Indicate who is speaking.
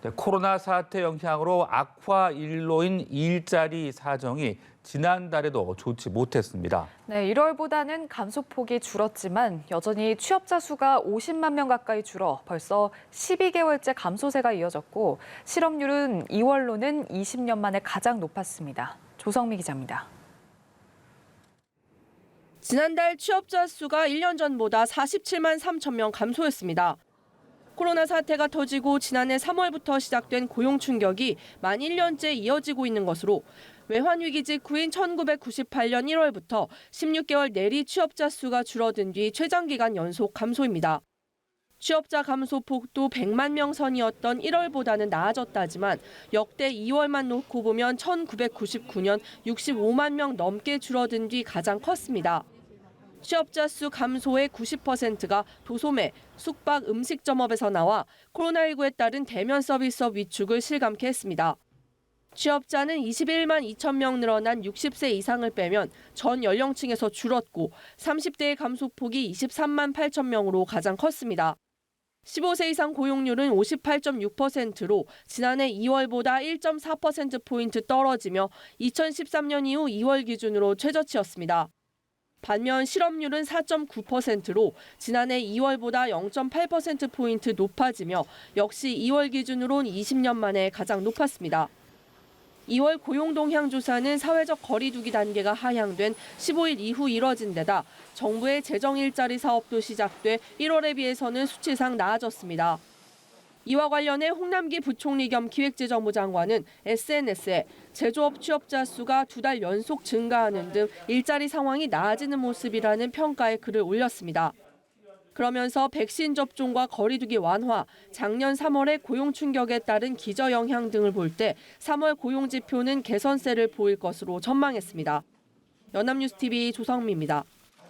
Speaker 1: 네, 코로나 사태 영향으로 악화 일로인 일자리 사정이 지난달에도 좋지 못했습니다.
Speaker 2: 네, 1월보다는 감소폭이 줄었지만 여전히 취업자 수가 50만 명 가까이 줄어 벌써 12개월째 감소세가 이어졌고 실업률은 2월로는 20년 만에 가장 높았습니다. 조성미 기자입니다.
Speaker 3: 지난달 취업자 수가 1년 전보다 47만 3천 명 감소했습니다. 코로나 사태가 터지고 지난해 3월부터 시작된 고용 충격이 만 1년째 이어지고 있는 것으로 외환위기 직후인 1998년 1월부터 16개월 내리 취업자 수가 줄어든 뒤 최장기간 연속 감소입니다. 취업자 감소폭도 100만 명 선이었던 1월보다는 나아졌다지만 역대 2월만 놓고 보면 1999년 65만 명 넘게 줄어든 뒤 가장 컸습니다. 취업자 수 감소의 90%가 도소매, 숙박, 음식점업에서 나와 코로나19에 따른 대면 서비스업 위축을 실감케 했습니다. 취업자는 21만 2천 명 늘어난 60세 이상을 빼면 전 연령층에서 줄었고 30대의 감소폭이 23만 8천 명으로 가장 컸습니다. 15세 이상 고용률은 58.6%로 지난해 2월보다 1.4%포인트 떨어지며 2013년 이후 2월 기준으로 최저치였습니다. 반면 실업률은 4.9%로 지난해 2월보다 0.8%포인트 높아지며 역시 2월 기준으론 20년 만에 가장 높았습니다. 2월 고용동향 조사는 사회적 거리 두기 단계가 하향된 15일 이후 이뤄진 데다 정부의 재정 일자리 사업도 시작돼 1월에 비해서는 수치상 나아졌습니다. 이와 관련해 홍남기 부총리 겸 기획재정부 장관은 SNS에 제조업 취업자 수가 2달 연속 증가하는 등 일자리 상황이 나아지는 모습이라는 평가의 글을 올렸습니다. 그러면서 백신 접종과 거리두기 완화, 작년 3월의 고용 충격에 따른 기저 영향 등을 볼 때 3월 고용 지표는 개선세를 보일 것으로 전망했습니다. 연합뉴스TV 조성미입니다.